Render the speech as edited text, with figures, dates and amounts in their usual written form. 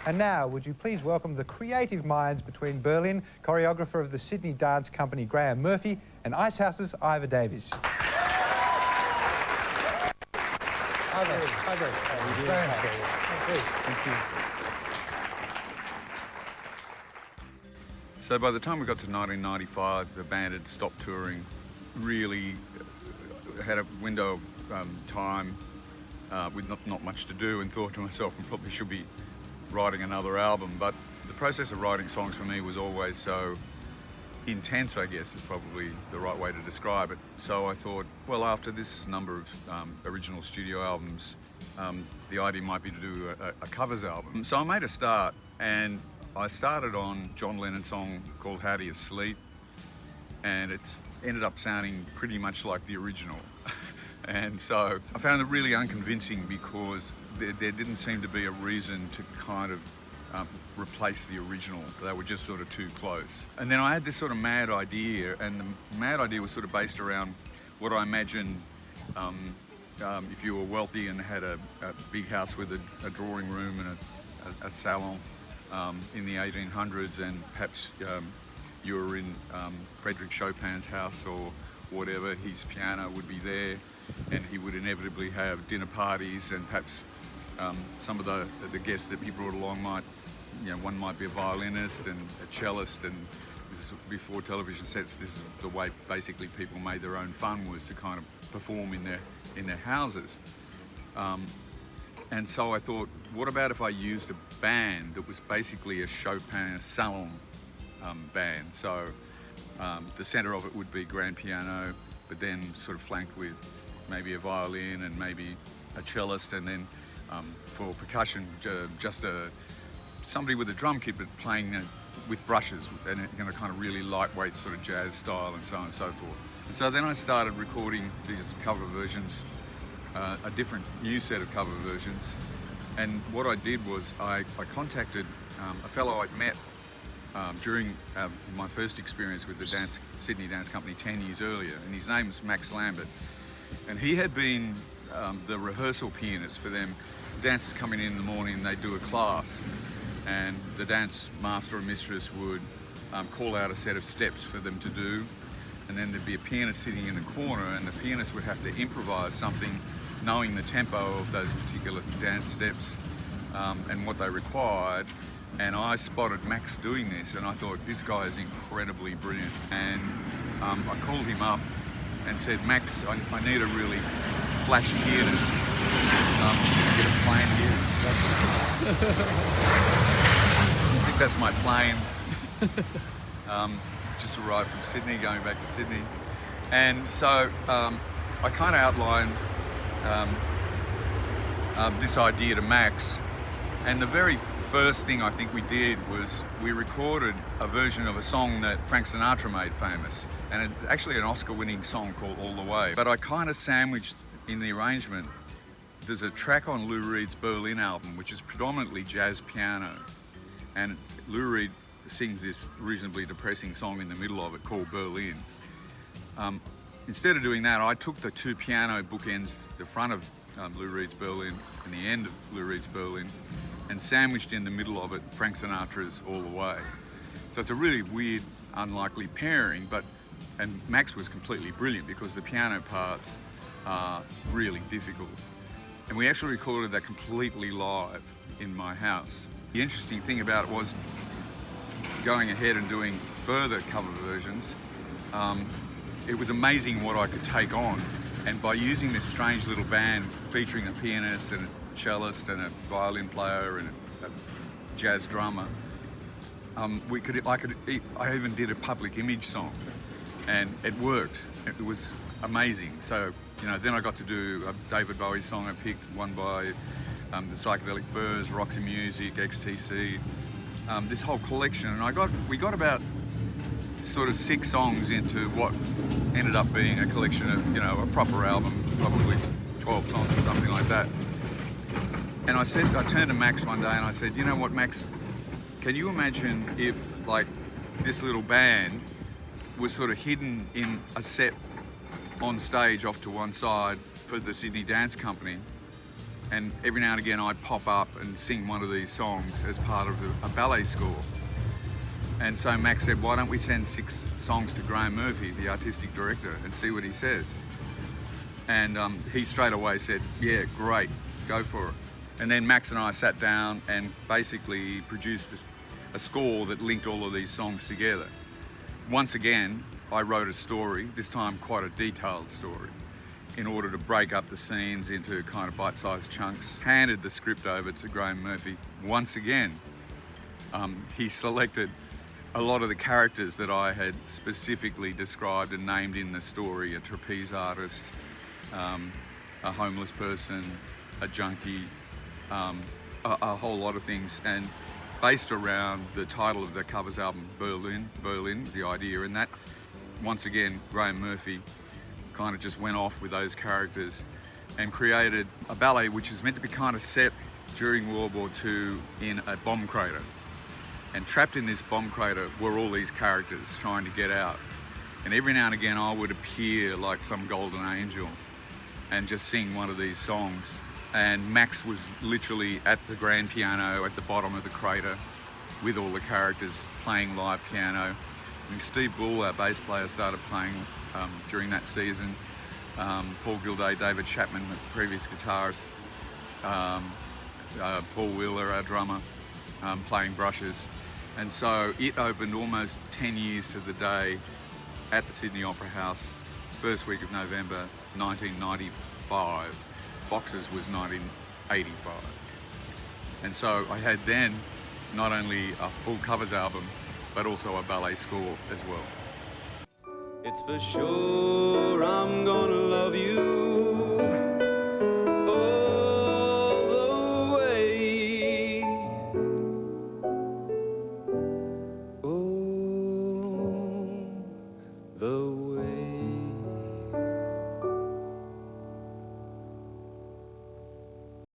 And now, would you please welcome the creative minds between Berlin, choreographer of the Sydney dance company Graham Murphy, and ICEHOUSE's Iva Davies. Hi there. Hi there. How are you doing? Thank you. So by the time we got to 1995, the band had stopped touring, really had a window of time with not much to do, and thought to myself, I probably should be writing another album. But the process of writing songs for me was always so intense, I guess is probably the right way to describe it. So I thought, well, after this number of original studio albums, the idea might be to do a covers album. So I made a start, and I started on John Lennon's song called How Do You Sleep, and it's ended up sounding pretty much like the original. And so I found it really unconvincing because there didn't seem to be a reason to kind of replace the original. They were just sort of too close. And then I had this sort of mad idea, and the mad idea was sort of based around what I imagined if you were wealthy and had a big house with a drawing room and a salon in the 1800s, and perhaps you were in Frédéric Chopin's house or whatever. His piano would be there, and he would inevitably have dinner parties, and perhaps some of the guests that he brought along might, one might be a violinist and a cellist, and this is before television sets. This is the way basically people made their own fun, was to kind of perform in their houses. And so I thought, what about if I used a band that was basically a Chopin salon band? So the center of it would be grand piano, but then sort of flanked with maybe a violin and maybe a cellist, and then for percussion, just somebody with a drum kit, but playing with brushes and in a kind of really lightweight sort of jazz style, and so on and so forth. And so then I started recording these cover versions, a different new set of cover versions. And what I did was I contacted a fellow I'd met during my first experience with the Sydney Dance Company 10 years earlier, and his name was Max Lambert. And he had been the rehearsal pianist for them. Dancers coming in the morning, they'd do a class, and the dance master or mistress would call out a set of steps for them to do, and then there'd be a pianist sitting in the corner, and the pianist would have to improvise something, knowing the tempo of those particular dance steps and what they required. And I spotted Max doing this, and I thought, this guy is incredibly brilliant. And I called him up and said, Max, I need a really flash pianist. Can I get a plane here? I think that's my plane. Just arrived from Sydney, going back to Sydney. And so I kind of outlined this idea to Max. And the very first thing I think we did was we recorded a version of a song that Frank Sinatra made famous, and it's actually an Oscar-winning song called All the Way. But I kind of sandwiched in the arrangement, there's a track on Lou Reed's Berlin album, which is predominantly jazz piano, and Lou Reed sings this reasonably depressing song in the middle of it called Berlin. Instead of doing that, I took the two piano bookends, the front of Lou Reed's Berlin and the end of Lou Reed's Berlin, and sandwiched in the middle of it Frank Sinatra's All the Way. So it's a really weird, unlikely pairing, and Max was completely brilliant because the piano parts are really difficult. And we actually recorded that completely live in my house. The interesting thing about it was going ahead and doing further cover versions. It was amazing what I could take on. And by using this strange little band featuring a pianist and a cellist and a violin player and a jazz drummer, I even did a public image song, and it worked. It was amazing. So, then I got to do a David Bowie song I picked, one by the Psychedelic Furs, Roxy Music, XTC, this whole collection. And we got about sort of 6 songs into what ended up being a collection of, a proper album, probably 12 songs or something like that. And I turned to Max one day and I said, you know what, Max, can you imagine if, like, this little band was sort of hidden in a set on stage off to one side for the Sydney Dance Company, And every now and again I'd pop up and sing one of these songs as part of a ballet score. And so Max said, why don't we send 6 songs to Graham Murphy, the artistic director, and see what he says. And he straight away said, yeah, great, go for it. And then Max and I sat down and basically produced a score that linked all of these songs together. Once again, I wrote a story, this time quite a detailed story, in order to break up the scenes into kind of bite-sized chunks. Handed the script over to Graham Murphy. Once again, he selected a lot of the characters that I had specifically described and named in the story: a trapeze artist, a homeless person, a junkie, a whole lot of things, and based around the title of the covers album, Berlin is the idea. And that, once again, Graham Murphy kind of just went off with those characters and created a ballet which is meant to be kind of set during World War II in a bomb crater. And trapped in this bomb crater were all these characters trying to get out. And every now and again I would appear like some golden angel and just sing one of these songs. And Max was literally at the grand piano at the bottom of the crater with all the characters playing live piano. And Steve Bull, our bass player, started playing during that season. Paul Gilday, David Chapman, the previous guitarist, Paul Wheeler, our drummer, playing brushes. And so it opened almost 10 years to the day at the Sydney Opera House, first week of November 1995. Boxes was 1985. And so I had then not only a full covers album, but also a ballet score as well. It's for sure I'm gonna love you all the way. All the way.